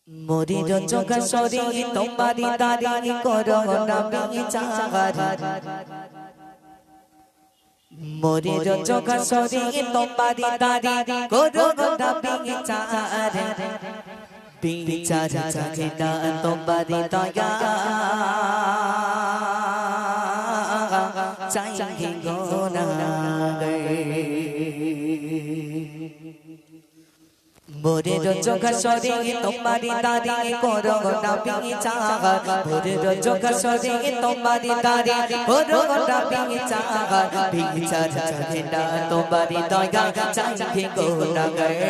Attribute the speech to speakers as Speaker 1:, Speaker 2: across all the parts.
Speaker 1: मोरी चोख सोरी तुम्हारी तारी करो नबी चार मोरी चोख सोरी तुम्हारी तारी करो नबी चार बिचार चाहेना तुम्हारी दया चाहिए मोरे चोख सोरी तुम्हारी तारी करो नबी चार मोरे चोख सोरी तुम्हारी तारी करो नबी चार बिचार चाहेना तुम्हारी दया चाहिए गुनाहगार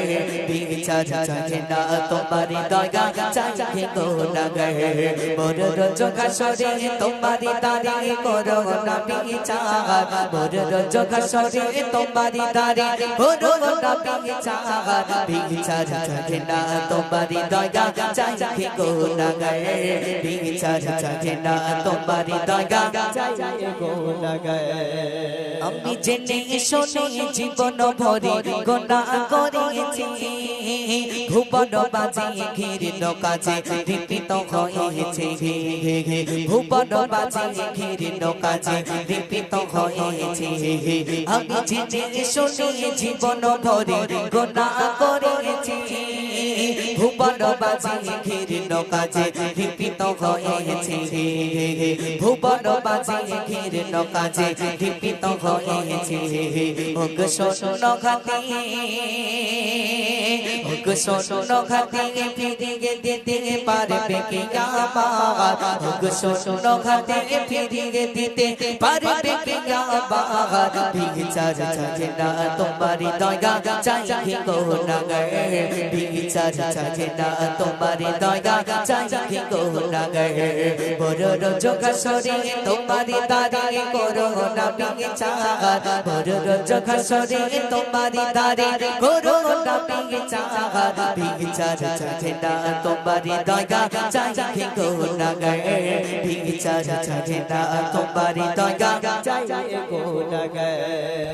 Speaker 1: बिचार चाहेना तुम्हारी दया चाहिए गुनाहगार मोरे चोख सोरी तुम्हारी तारी करो नबी चार मोरे चोख सोरी तुम्हारी तारी करो नबी चार बिचार चाहेना तुम्हारी दया चाहिए गुनाहगार बिचार चाहेना तुम्हारी दया चाहिए गुनाहगार আমি জেনে শুনে জীবন ভরে গুনাহ করেছি ভুবন বাজিয়ে ঘিরল কাজে দীপিত হয়েছে ভুবন বাজিয়ে ঘিরল কাজে দীপিত হয়েছে আমি জেনে শুনে জীবন ভরে গুনাহ করেছি ভুবন বাজিয়ে ঘিরল কাজে দীপিত হয়েছে ভুবন বাজিয়ে ঘিরল কাজে দীপিত হয়েছে ওগ শোনো খাতি ওগ শোনো খাতি ফিরিয়ে দিতে পারবে কি আমার ওগ শোনো খাতি ফিরিয়ে দিতে পারবে কি আমার বিচার চাহেনা তোমারি দয়া चाहिए गुनाहगार বিচার চাহেনা তোমারি দয়া चाहिए गुनाहगार বড় চোখ সরি তোমারি তারি করো নবী চার বড় চোখ সরি তোমারি তারি করো নবী চার বিচার চাহেনা তোমারি দয়া चाहिए गुनाहगार বিচার চাহেনা তোমারি দয়া चाहिए गुनाहगार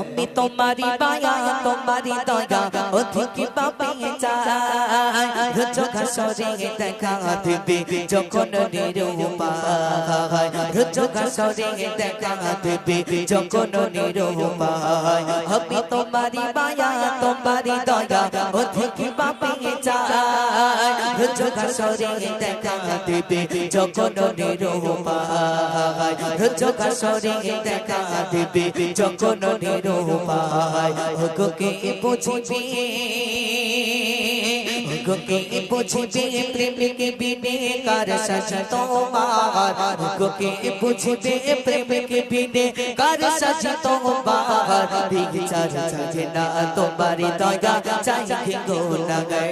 Speaker 1: আমি তোমারি মায়া তোমারি দয়া অধিক পাবে চাই চোখ সরে দেখা দেবে যখন নিরুপায় চোখ সরে দেখা দেবে যখন নিরুপায় আমি তোমারি মায়া তোমারি দয়া অধিক পাবে চাই চোখ সরে দেখা দেবে যখন নিরুপায় চোখ সরে দেখা দেবে যখন নিরুপায় ওকে বুঝিবি ওকে বুঝিবি প্রেম কে বিনে কার সাজ তোমার ওকে বুঝিবি প্রেম কে বিনে কার সাজ তোমার বিচার চাহেনা তোমারি দয়া चाहिए गुनाहगार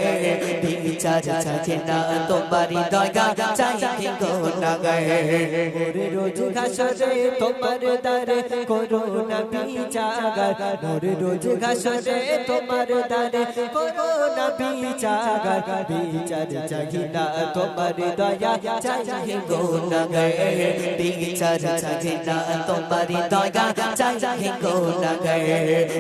Speaker 1: বিচার চাহেনা তোমারি দয়া चाहिए गुनाहगार ওরে রোজ ঘাসরে তোমার দারে করো নবী চাগার ওরে রোজ ঘাসরে তোমার দারে করো নবী চাগার বিচার চাহেনা তোমারি দয়া चाहिए गुनाहगार বিচার চাহেনা তোমারি দয়া चाहिए गुनाहगार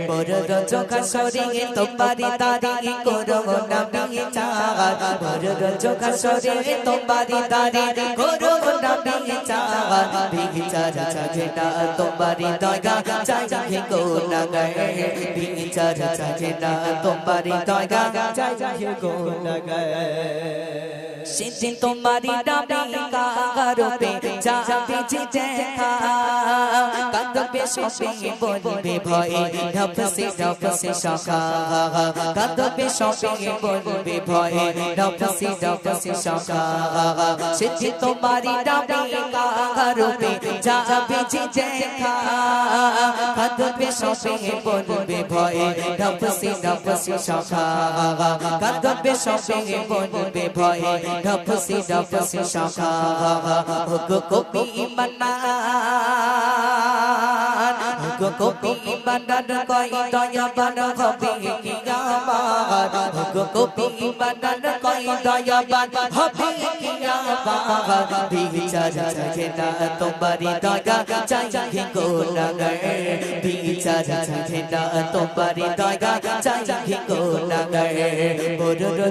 Speaker 1: বড় চোখ সরি তোমারি তারি করো নবী চাগার বড় চোখ সরি তোমারি তারি করো নবী চাগার বিচার চাহেনা তোমারি দয়া चाहिए गुनाहगार বিচার চাহেনা তোমারি দয়া चाहिए गुनाहगार সেদিন তোমারি নবী কারবে যাবে যে দেখা কাঁদবে সবে বলবে ভয়ে নফসে শাখা কাঁদবে সবে বলবে ভয়ে নফসে শাখা সেদিন তোমারি নবী কারবে যাবে যে দেখা কাঁদবে সবে বলবে ভয়ে নফসে শাখা কাঁদবে সবে বলবে ভয়ে নফসি শাখা ওগো কবি ইমানান ওগো কবি ইমানান কই দয়াবান হবে কি আমার ওগো কবি ইমানান কই দয়াবান হবে কি আমার বিচার চাহেনা তোমারি দয়া चाहिए गुनाहगार বিচার চাহেনা তোমারি দয়া चाहिए गुनाहगार